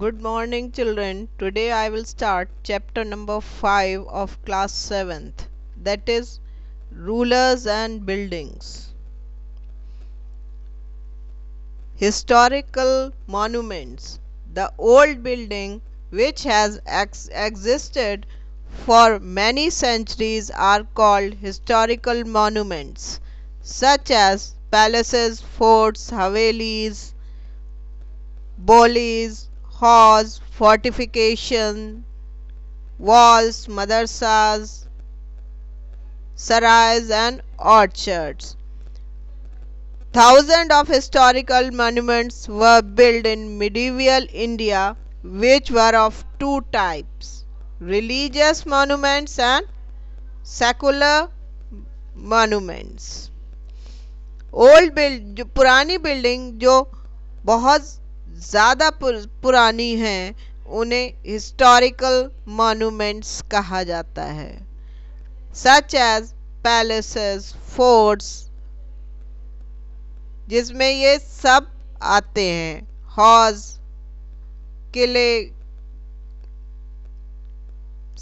Good morning, children. Today I will start chapter number 5 of class 7th, that is Rulers and Buildings. Historical monuments. The old building which has existed for many centuries are called historical monuments, such as palaces, forts, havelis, bolis, halls, fortification, walls, madrasas, sarais, and orchards. Thousands of historical monuments were built in medieval India, which were of two types: religious monuments and secular monuments. पुरानी building जो बहुत ज़्यादा पुरानी हैं उन्हें historical monuments कहा जाता है, सच एज पैलेसेस, फोर्ट्स, जिसमें ये सब आते हैं, हॉज, किले,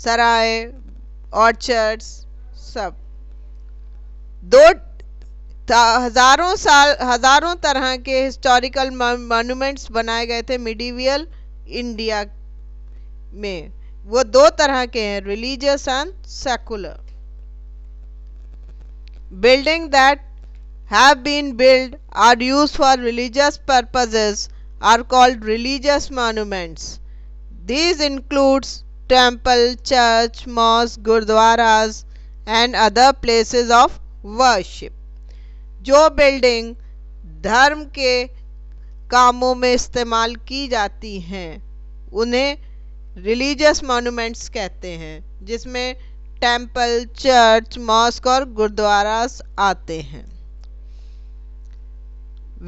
सराय, ऑर्चर्ड्स, सब। हजारों तरह के हिस्टोरिकल मॉन्यूमेंट्स बनाए गए थे मिडीवियल इंडिया में। वो दो तरह के हैं, religious and secular. Building that have been built or used for religious purposes are called religious monuments. These includes temple, church, mosque, gurdwaras and other places of worship. जो बिल्डिंग धर्म के कामों में इस्तेमाल की जाती हैं उन्हें रिलीजियस मॉन्यूमेंट्स कहते हैं, जिसमें टेम्पल, चर्च, मॉस्क और गुरुद्वारास आते हैं।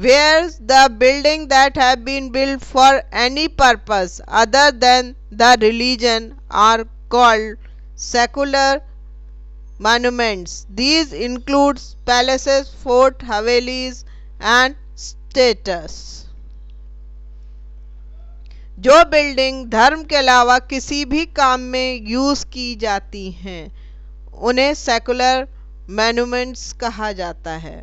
Where the building that have been built for any purpose other than the religion are called secular monuments. These include palaces, forts, havelis and statues. जो बिल्डिंग धर्म के अलावा किसी भी काम में यूज की जाती हैं उन्हें सेकुलर मॉन्यूमेंट्स कहा जाता है।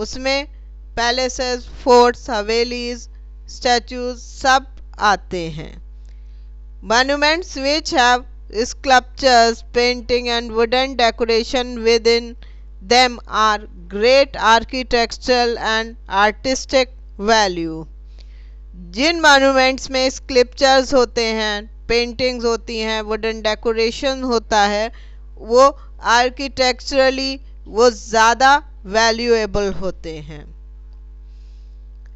उसमें पैलेसेस, फोर्ट्स, हवेलीज, स्टैचूज सब आते हैं। Monuments which have sculptures, painting and wooden decoration within them are great architectural and artistic value. जिन मॉन्यूमेंट्स में स्कल्पचर्स होते हैं, पेंटिंग्स होती हैं, वुडन डेकोरेशन होता है, वो आर्किटेक्चरली वो ज़्यादा वैल्यूएबल होते हैं।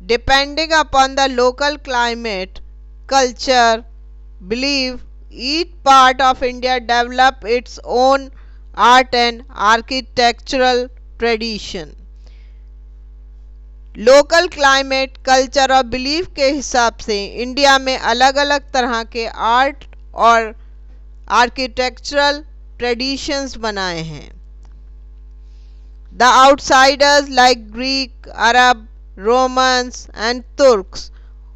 Depending upon the local climate, culture, belief, each part of India develop its own art and architectural tradition. Local climate, culture और बिलीफ के हिसाब से इंडिया में अलग अलग तरह के आर्ट और आर्किटेक्चरल ट्रेडिशंस बनाए हैं। The outsiders like Greek, Arab, Romans and Turks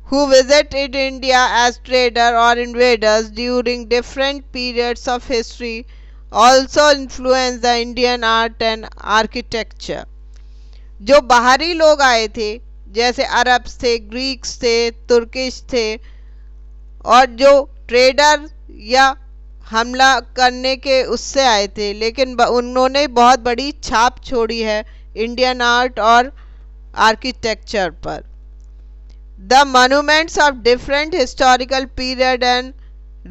who visited India as traders or invaders during different periods of history also influenced the Indian art and architecture. जो बाहरी लोग आए थे, जैसे अरब्स थे, ग्रीक्स थे, तुर्किश थे, और जो ट्रेडर या हमला करने के उससे आए थे, लेकिन उन्होंने बहुत बड़ी छाप छोड़ी है इंडियन आर्ट और आर्किटेक्चर पर। The monuments of different historical period and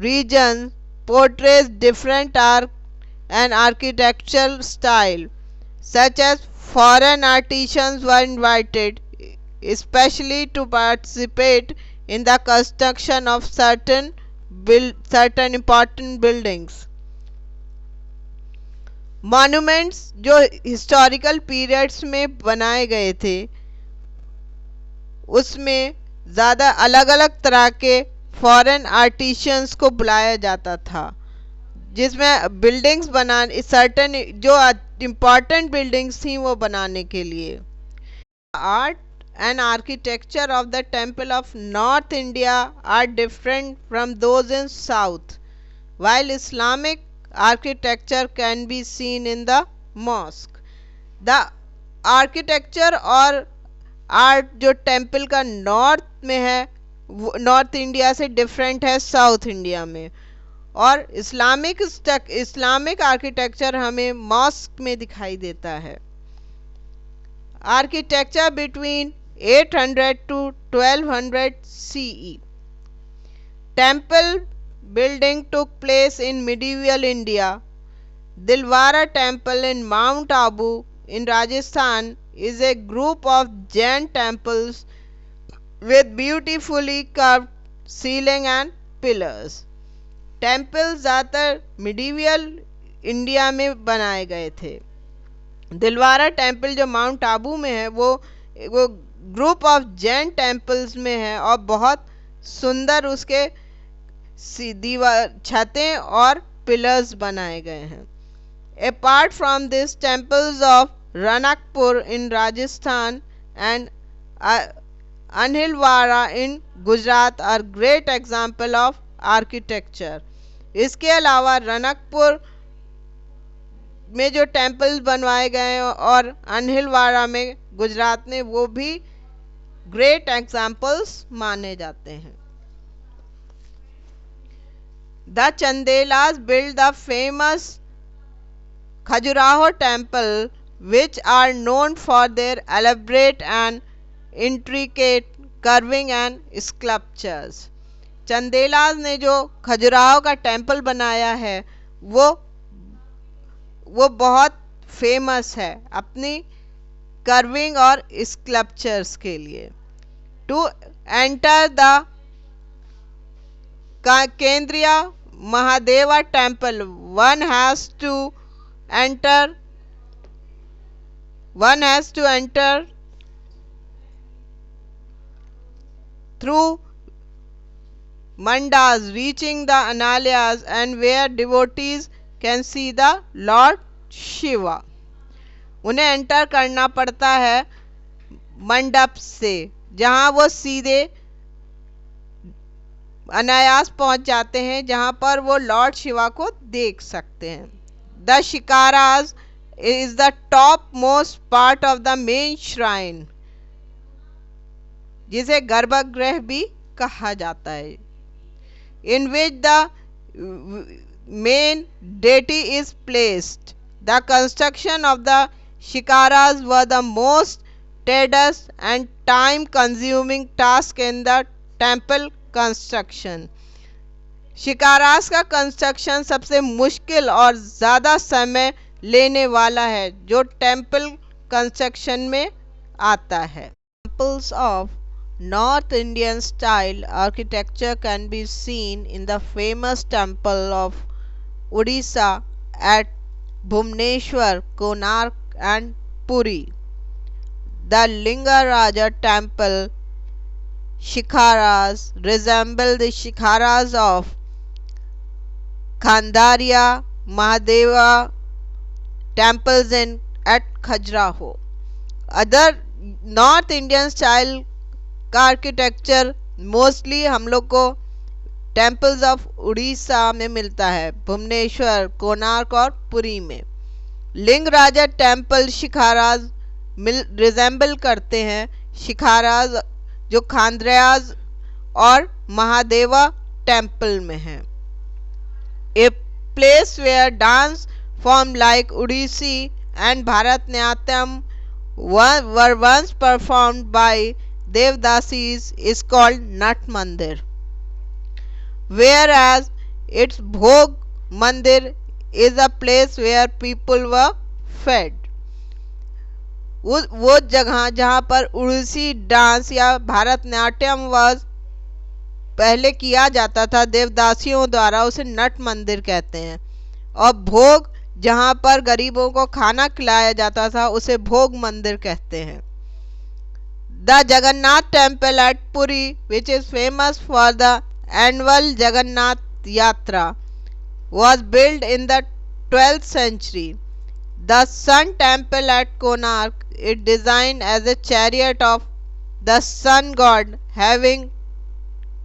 region portrays different art and architectural style, such as foreign artisans were invited especially to participate in the construction of certain important buildings. Monuments जो historical periods में बनाए गए थे उसमें ज़्यादा अलग अलग तरह के फॉरेन आर्टिशियंस को बुलाया जाता था, जिसमें बिल्डिंग्स बनाने सर्टेन जो इम्पॉर्टेंट बिल्डिंग्स थी वो बनाने के लिए। Art and architecture of the temple of North India are different from those in South, while Islamic architecture can be seen in the mosque. The architecture और आर्ट जो temple का north में है, नॉर्थ इंडिया से different है south India में, और Islamic architecture हमें मॉस्क में दिखाई देता है. Architecture between 800 to 1200 CE. Temple building took place in medieval India. Dilwara Temple in Mount Abu in Rajasthan is a group of Jain temples with beautifully carved ceiling and pillars. Temples ज़्यादातर medieval India में बनाए गए थे. Dilwara temple जो mount Abu में है वो group of Jain temples में है और बहुत सुंदर उसके दीवार छतें और पिलर्स बनाए गए हैं. Apart from this temples of Ranakpur in Rajasthan and Anhilwara in Gujarat are great example of architecture. इसके अलावा रनकपुर में जो टेम्पल्स बनवाए गए हैं और अनहिलवाड़ा में गुजरात में, वो भी ग्रेट एग्जाम्पल्स माने जाते हैं. The Chandelas build the famous Khajuraho temple which are known for their elaborate and intricate carving and sculptures. चंदेलाज ने जो खजुराहो का टेम्पल बनाया है वो बहुत फेमस है अपनी कर्विंग और स्कल्पचर्स के लिए. टू एंटर द केंद्रीय Mahadeva temple one has to enter through mandas reaching the analyas and where devotees can see the Lord Shiva. उन्हें एंटर करना पड़ता है मंडप से जहां वो सीधे अनायास पहुंच जाते हैं जहां पर वो लॉर्ड शिवा को देख सकते हैं. The shikaras is the topmost part of the main shrine, जिसे गर्भगृह भी कहा जाता है, in which the main deity is placed. The construction of the shikaras were the most tedious and time-consuming task in the temple construction. शिकारास का construction सबसे मुश्किल और ज़्यादा समय लेने वाला है जो टेम्पल कंस्ट्रक्शन में आता है. Examples of North Indian style architecture can be seen in the famous temple of Odisha at Bhubaneswar, Konark and Puri. The Lingaraja temple shikharas resemble the shikharas of Khandariya Mahadeva temples at Khajuraho. Other north Indian style का architecture mostly हम लोग को temples of Orissa में मिलता है, भुवनेश्वर, कोणार्क और पुरी में. लिंगराजा temple शिखाराज resemble करते हैं शिखाराज जो खांद्रयाज और महादेवा टेम्पल में है. A place where dance form like Odissi and Bharatanatyam were once performed by Devdasis is called Nat Mandir, whereas its Bhog Mandir is a place where people were fed. वो जगह जहाँ पर उड़ीसी डांस या भारतनाट्यम वाज पहले किया जाता था देवदासियों द्वारा, उसे नट मंदिर कहते हैं. और भोग जहाँ पर गरीबों को खाना खिलाया जाता था उसे भोग मंदिर कहते हैं. The Jagannath temple at Puri which is famous for the annual Jagannath यात्रा was built in the 12th century. The Sun Temple at Konark is designed as a chariot of the sun god having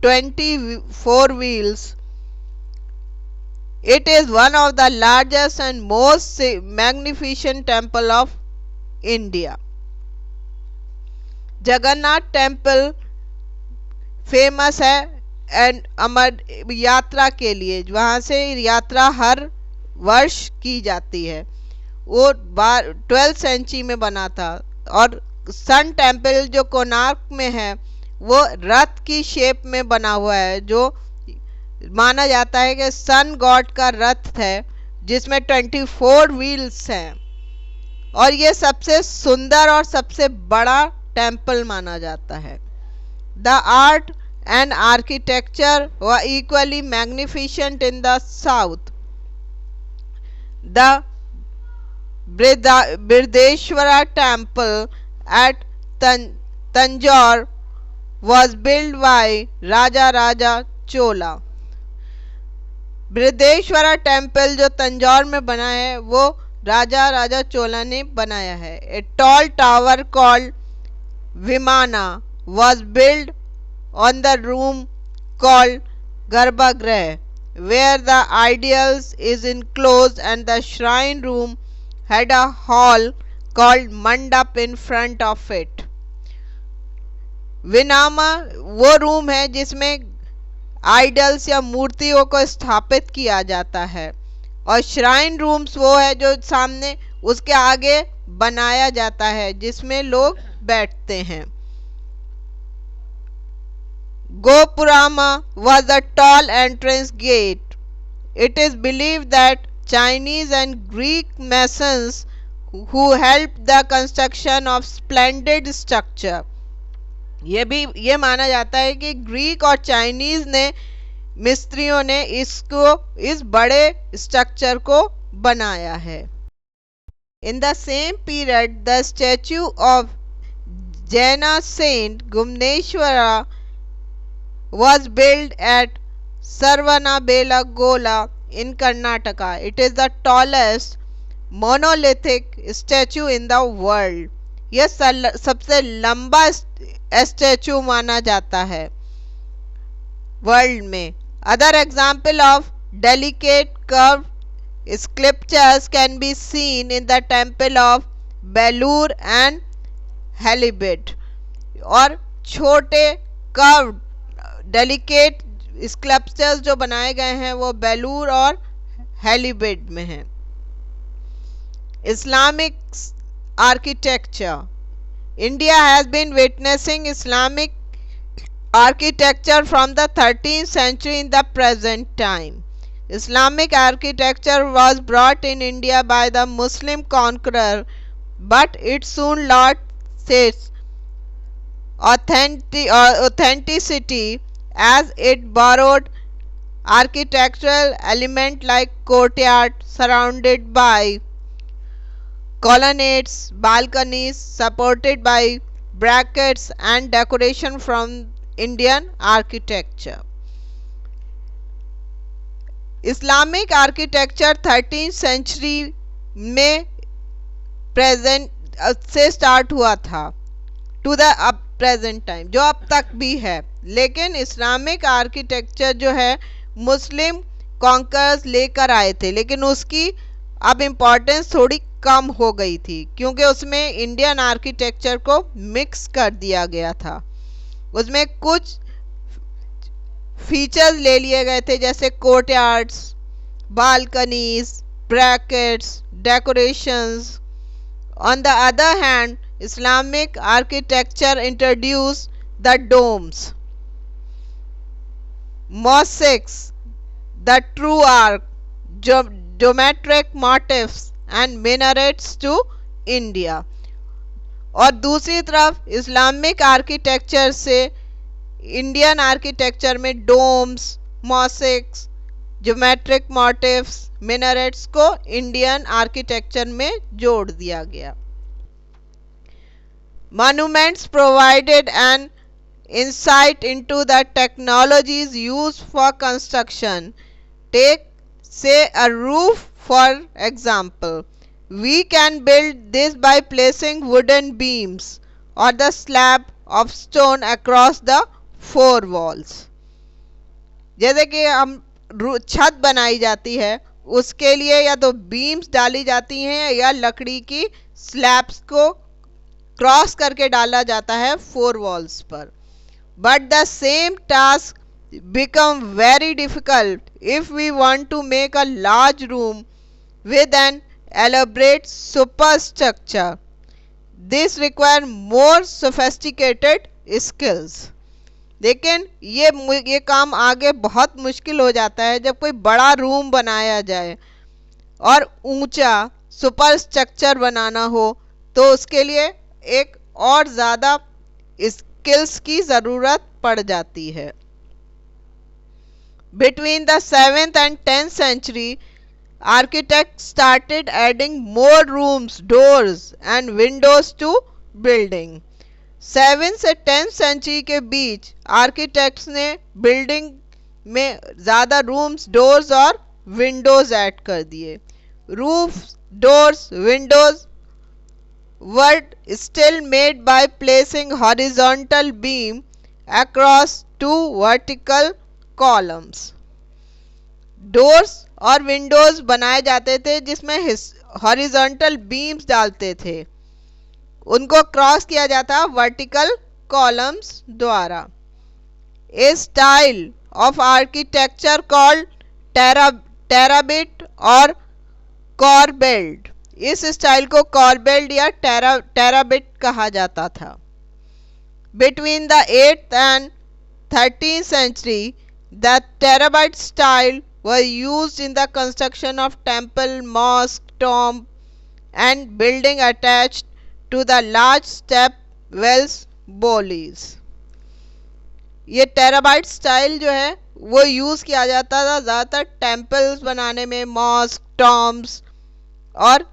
24 wheels. It is one of the largest and most magnificent temple of India. Jagannath temple famous है and अमर यात्रा के लिए, वहाँ से यात्रा हर वर्ष की जाती है। वो 12th सेंचुरी में बना था। और सन टेम्पल जो कोणार्क में है वो रथ की शेप में बना हुआ है, जो माना जाता है कि सन गॉड का रथ है जिसमें 24 व्हील्स हैं और ये सबसे सुंदर और सबसे बड़ा टेम्पल माना जाता है। The art and architecture were equally magnificent in the south. The Brihadeeswara temple at Tanjore was built by Raja Raja Chola. Brihadeeswara temple जो तंजौर में बना है वो राजा राजा चोला ने बनाया है। A tall tower called vimana was built on the room called Garbhagriha, where the idols is enclosed, and the shrine room had a hall called Mandap in front of it. विनामा वो room है जिसमें आइडल्स या मूर्तियों को स्थापित किया जाता है और श्राइन रूम्स वो है जो सामने उसके आगे बनाया जाता है जिसमें लोग बैठते हैं। गोपुरामा was a tall entrance gate. It is believed that Chinese and Greek masons who helped the construction of splendid structure, ये माना जाता है कि ग्रीक और चाइनीज ने मिस्त्रियों ने इस बड़े स्ट्रक्चर को बनाया है। In the same period the statue of Jain saint Gomateshwara was built at Sarvanabelagola in Karnataka. It is the tallest monolithic statue in the world. यह सबसे लंबा स्टैचू माना जाता है वर्ल्ड में। Other example of delicate curve sculptures can be seen in the temple of Belur and Halebid. और छोटे curve delicate sculptures जो बनाए गए हैं वो बेलूर और हेलीबेड में हैं। Islamic architecture. India has been witnessing Islamic architecture from the 13th century in the present time. Islamic architecture was brought in India by the Muslim conqueror, but it soon lost its authenticity as it borrowed architectural elements like courtyard surrounded by colonnades, balconies supported by brackets and decoration from Indian architecture. Islamic architecture 13th century में present से start हुआ था to the अब present time, जो अब तक भी है। लेकिन इस्लामिक आर्किटेक्चर जो है मुस्लिम कॉन्कर्स लेकर आए थे, लेकिन उसकी अब इम्पोर्टेंस थोड़ी कम हो गई थी क्योंकि उसमें इंडियन आर्किटेक्चर को मिक्स कर दिया गया था। उसमें कुछ फीचर्स ले लिए गए थे जैसे courtyards, balconies, brackets, decorations. On the other hand Islamic architecture introduce the domes, mosaics, the true arc, geometric motifs and minarets to India। और दूसरी तरफ इस्लामिक आर्किटेक्चर से इंडियन आर्किटेक्चर में डोम्स, मॉसेक्स, ज्योमेट्रिक मोटिव्स, मिनरेट्स को इंडियन आर्किटेक्चर में जोड़ दिया गया। Monuments provided an insight into the technologies used for construction. Take, say, a roof for example. We can build this by placing wooden beams or the slab of stone across the four walls. जैसे कि हम छत बनाई जाती है उसके लिए या तो बीम्स डाली जाती हैं या लकड़ी की स्लैब्स को क्रॉस करके डाला जाता है फोर वॉल्स पर. But the same task become very difficult if we want to make a large room with an elaborate superstructure. This require more sophisticated skills. लेकिन ये काम आगे बहुत मुश्किल हो जाता है जब कोई बड़ा रूम बनाया जाए और ऊंचा सुपर स्ट्रक्चर बनाना हो तो उसके लिए एक और ज़्यादा स्किल्स की ज़रूरत पड़ जाती है. Between the 7th and 10th century, architects started adding more rooms, doors and windows to building. 7th से 10th सेंचुरी के बीच आर्किटेक्ट्स ने बिल्डिंग में ज़्यादा रूम्स, डोर्स और विंडोज ऐड कर दिए. Roofs, doors, Windows were still made by placing horizontal beam across two vertical columns. Doors और Windows बनाए जाते थे जिसमें हॉरिजॉन्टल बीम्स डालते थे, उनको क्रॉस किया जाता वर्टिकल कॉलम्स द्वारा. A style of architecture called trabeate और कॉर्बेल्ड. इस स्टाइल को कॉर्बेल्ड या टेराबिट कहा जाता था. Between the 8th and 13th century, the Terabite style were used in the construction of temple, mosque, tomb and building attached to the large step wells, bolis. ये terabyte style जो है वो use किया जाता था ज़्यादातर टेम्पल्स बनाने में, मॉस्क, टॉम्ब्स और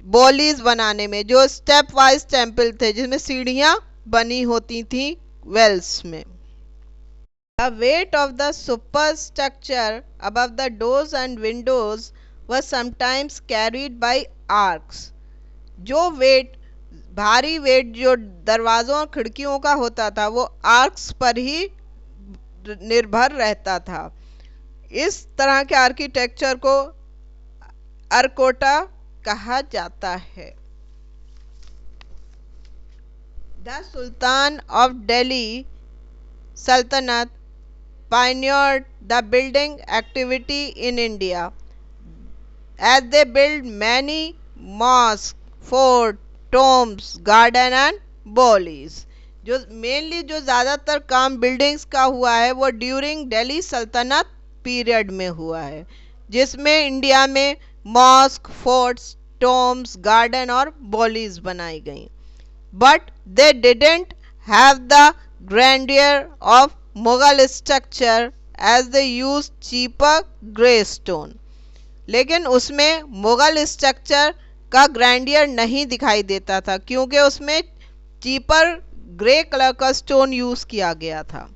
बोलीज बनाने में, जो स्टेप वाइज टेम्पल थे जिसमें सीढ़ियाँ बनी होती थी वेल्स में. The weight of the superstructure above the doors and windows was sometimes carried by arcs. जो भारी वेट जो दरवाज़ों और खिड़कियों का होता था वो आर्क्स पर ही निर्भर रहता था. इस तरह के आर्किटेक्चर को अरकोटा कहा जाता है. The Sultan of Delhi Sultanate pioneered the building activity in India as they built many mosques, forts, tombs, garden and bolis. जो मेनली जो ज़्यादातर काम बिल्डिंग्स का हुआ है वो ड्यूरिंग दिल्ली सल्तनत पीरियड में हुआ है, जिसमें इंडिया में मॉस्क, फोर्ट्स, टोम्स, गार्डन और बोलीज बनाई गई. But they didn't have the grandeur of Mughal structure as they use cheaper grey stone. लेकिन उसमें मुगल स्ट्रक्चर का ग्रैंडियर नहीं दिखाई देता था क्योंकि उसमें चीपर ग्रे कलर का स्टोन यूज किया गया था.